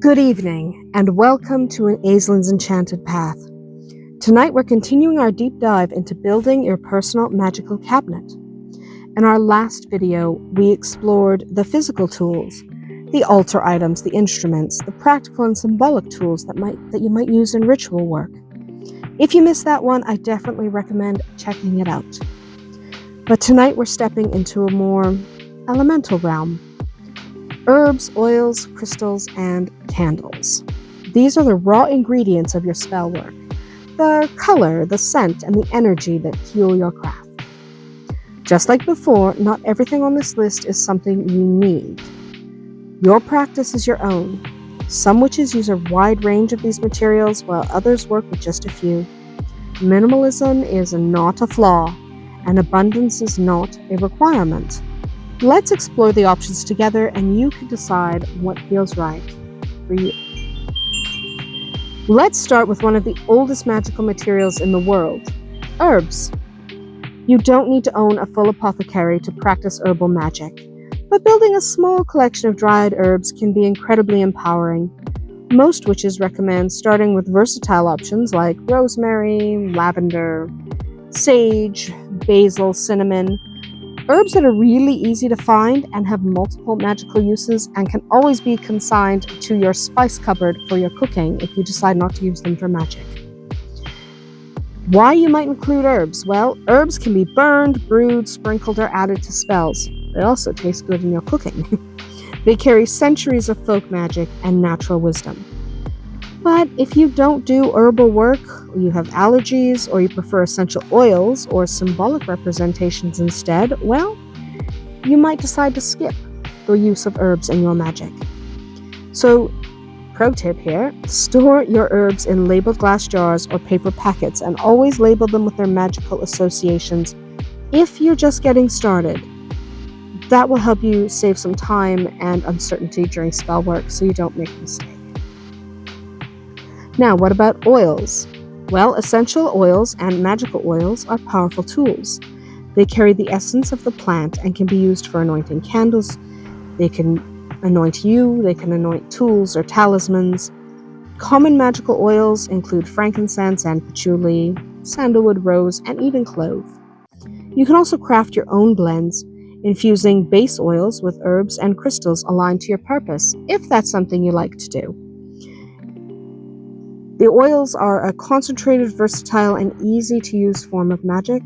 Good evening, and welcome to an Aislin's Enchanted Path. Tonight we're continuing our deep dive into building your personal magical cabinet. In our last video, we explored the physical tools, the altar items, the instruments, the practical and symbolic tools that you might use in ritual work. If you missed that one, I definitely recommend checking it out. But tonight we're stepping into a more elemental realm. Herbs, oils, crystals, and candles. These are the raw ingredients of your spell work. The color, the scent, and the energy that fuel your craft. Just like before, not everything on this list is something you need. Your practice is your own. Some witches use a wide range of these materials, while others work with just a few. Minimalism is not a flaw, and abundance is not a requirement. Let's explore the options together, and you can decide what feels right for you. Let's start with one of the oldest magical materials in the world, herbs. You don't need to own a full apothecary to practice herbal magic, but building a small collection of dried herbs can be incredibly empowering. Most witches recommend starting with versatile options like rosemary, lavender, sage, basil, cinnamon. Herbs that are really easy to find and have multiple magical uses and can always be consigned to your spice cupboard for your cooking if you decide not to use them for magic. Why you might include herbs? Well, herbs can be burned, brewed, sprinkled, or added to spells. They also taste good in your cooking. They carry centuries of folk magic and natural wisdom. But if you don't do herbal work, or you have allergies, or you prefer essential oils or symbolic representations instead, well, you might decide to skip the use of herbs in your magic. So, pro tip here, store your herbs in labeled glass jars or paper packets and always label them with their magical associations if you're just getting started. That will help you save some time and uncertainty during spell work so you don't make a mistake. Now, what about oils? Well, essential oils and magical oils are powerful tools. They carry the essence of the plant and can be used for anointing candles. They can anoint you, they can anoint tools or talismans. Common magical oils include frankincense and patchouli, sandalwood, rose, and even clove. You can also craft your own blends, infusing base oils with herbs and crystals aligned to your purpose, if that's something you like to do. The oils are a concentrated, versatile, and easy-to-use form of magic,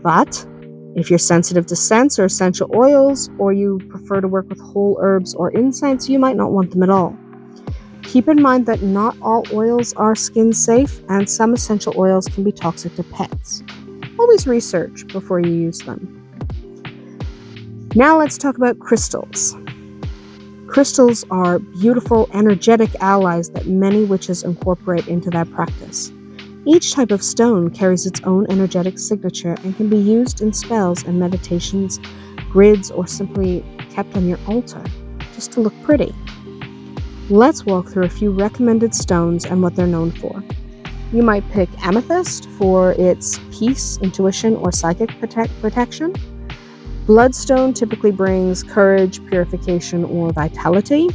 but if you're sensitive to scents or essential oils, or you prefer to work with whole herbs or incense, you might not want them at all. Keep in mind that not all oils are skin-safe, and some essential oils can be toxic to pets. Always research before you use them. Now let's talk about crystals. Crystals are beautiful, energetic allies that many witches incorporate into their practice. Each type of stone carries its own energetic signature and can be used in spells and meditations, grids, or simply kept on your altar, just to look pretty. Let's walk through a few recommended stones and what they're known for. You might pick amethyst for its peace, intuition, or psychic protection. Bloodstone typically brings courage, purification, or vitality.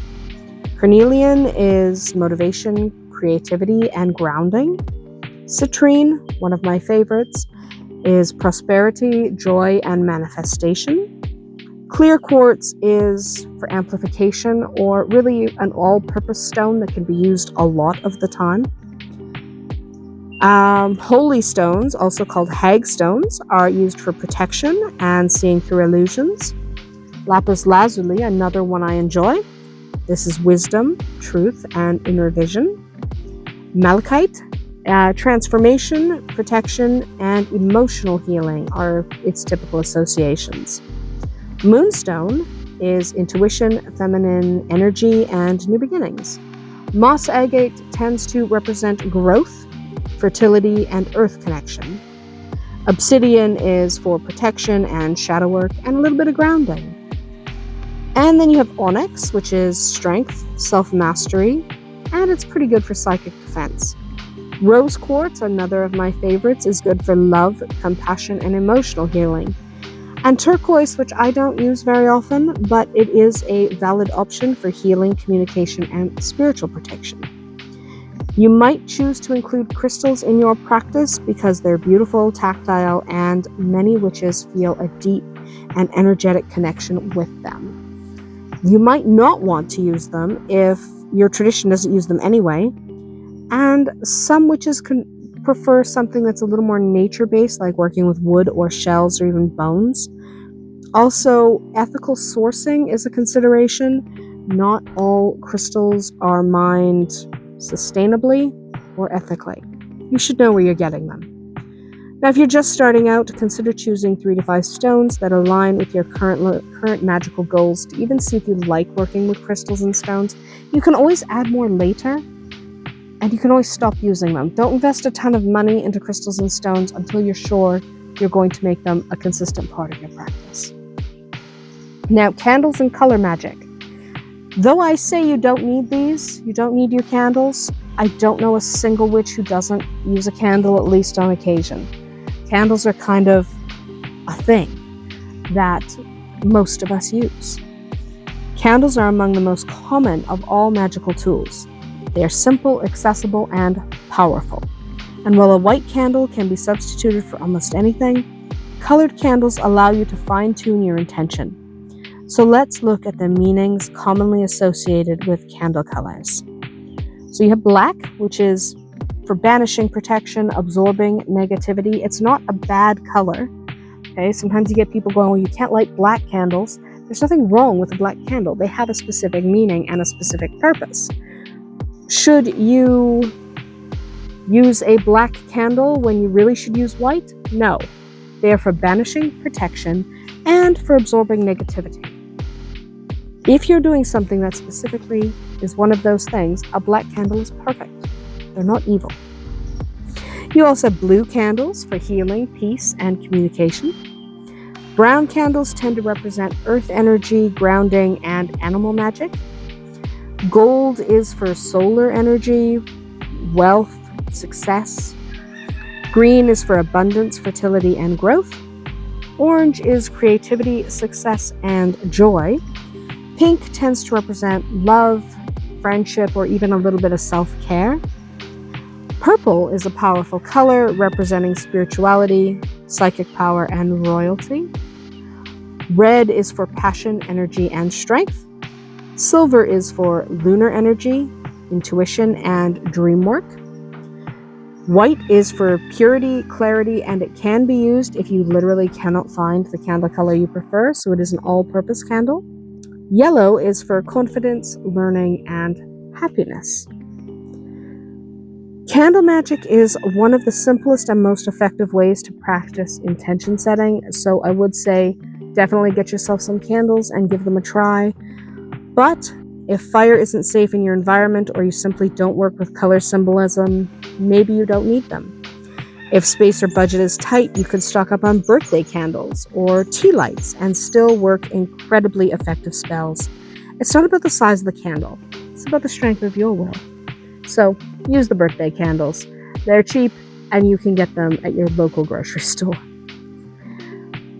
Carnelian is motivation, creativity, and grounding. Citrine, one of my favorites, is prosperity, joy, and manifestation. Clear quartz is for amplification, or really an all-purpose stone that can be used a lot of the time. Holy stones, also called hag stones, are used for protection and seeing through illusions. Lapis lazuli, another one I enjoy. This is wisdom, truth, and inner vision. Malachite, transformation, protection, and emotional healing are its typical associations. Moonstone is intuition, feminine energy, and new beginnings. Moss agate tends to represent growth, fertility, and earth connection. Obsidian is for protection and shadow work and a little bit of grounding. And then you have onyx, which is strength, self-mastery, and it's pretty good for psychic defense. Rose quartz, another of my favorites, is good for love, compassion, and emotional healing. And turquoise, which I don't use very often, but it is a valid option for healing, communication, and spiritual protection. You might choose to include crystals in your practice because they're beautiful, tactile, and many witches feel a deep and energetic connection with them. You might not want to use them if your tradition doesn't use them anyway, and some witches can prefer something that's a little more nature-based, like working with wood or shells or even bones. Also, ethical sourcing is a consideration. Not all crystals are mined sustainably or ethically. You should know where you're getting them. Now, if you're just starting out, consider choosing 3 to 5 stones that align with your current magical goals to even see if you like working with crystals and stones. You can always add more later, and you can always stop using them. Don't invest a ton of money into crystals and stones until you're sure you're going to make them a consistent part of your practice. Now, candles and color magic. Though I say you don't need these, you don't need your candles, I don't know a single witch who doesn't use a candle at least on occasion. Candles are kind of a thing that most of us use. Candles are among the most common of all magical tools. They are simple, accessible, and powerful. And while a white candle can be substituted for almost anything, colored candles allow you to fine-tune your intention. So let's look at the meanings commonly associated with candle colors. So you have black, which is for banishing protection, absorbing negativity. It's not a bad color. Okay, sometimes you get people going, well, you can't light black candles. There's nothing wrong with a black candle. They have a specific meaning and a specific purpose. Should you use a black candle when you really should use white? No. They are for banishing protection and for absorbing negativity. If you're doing something that specifically is one of those things, a black candle is perfect. They're not evil. You also have blue candles for healing, peace, and communication. Brown candles tend to represent earth energy, grounding, and animal magic. Gold is for solar energy, wealth, success. Green is for abundance, fertility, and growth. Orange is creativity, success, and joy. Pink tends to represent love, friendship, or even a little bit of self-care. Purple is a powerful color representing spirituality, psychic power, and royalty. Red is for passion, energy, and strength. Silver is for lunar energy, intuition, and dream work. White is for purity, clarity, and it can be used if you literally cannot find the candle color you prefer, so it is an all-purpose candle. Yellow is for confidence, learning, and happiness. Candle magic is one of the simplest and most effective ways to practice intention setting, so I would say definitely get yourself some candles and give them a try. But if fire isn't safe in your environment or you simply don't work with color symbolism, maybe you don't need them. If space or budget is tight, you could stock up on birthday candles or tea lights and still work incredibly effective spells. It's not about the size of the candle, it's about the strength of your will. So use the birthday candles. They're cheap and you can get them at your local grocery store.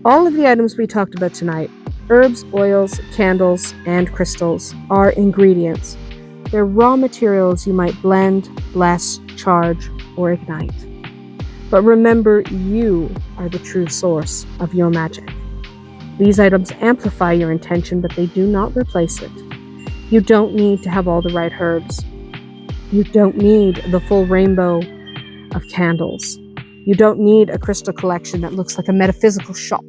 All of the items we talked about tonight, herbs, oils, candles, and crystals, are ingredients. They're raw materials you might blend, bless, charge, or ignite. But remember, you are the true source of your magic. These items amplify your intention, but they do not replace it. You don't need to have all the right herbs. You don't need the full rainbow of candles. You don't need a crystal collection that looks like a metaphysical shop.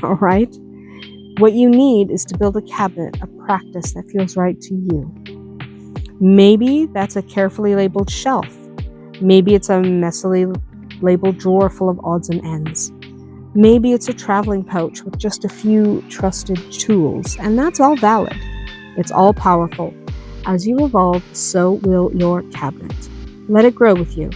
All right? What you need is to build a cabinet of practice that feels right to you. Maybe that's a carefully labeled shelf. Maybe it's a messily labeled drawer full of odds and ends. Maybe it's a traveling pouch with just a few trusted tools, and that's all valid. It's all powerful. As you evolve, so will your cabinet. Let it grow with you.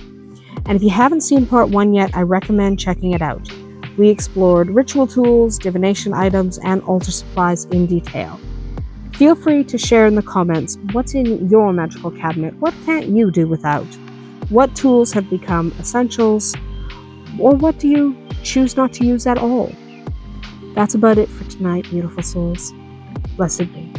And if you haven't seen part 1 yet, I recommend checking it out. We explored ritual tools, divination items, and altar supplies in detail. Feel free to share in the comments what's in your magical cabinet. What can't you do without? What tools have become essentials? Or what do you choose not to use at all? That's about it for tonight, beautiful souls. Blessed be.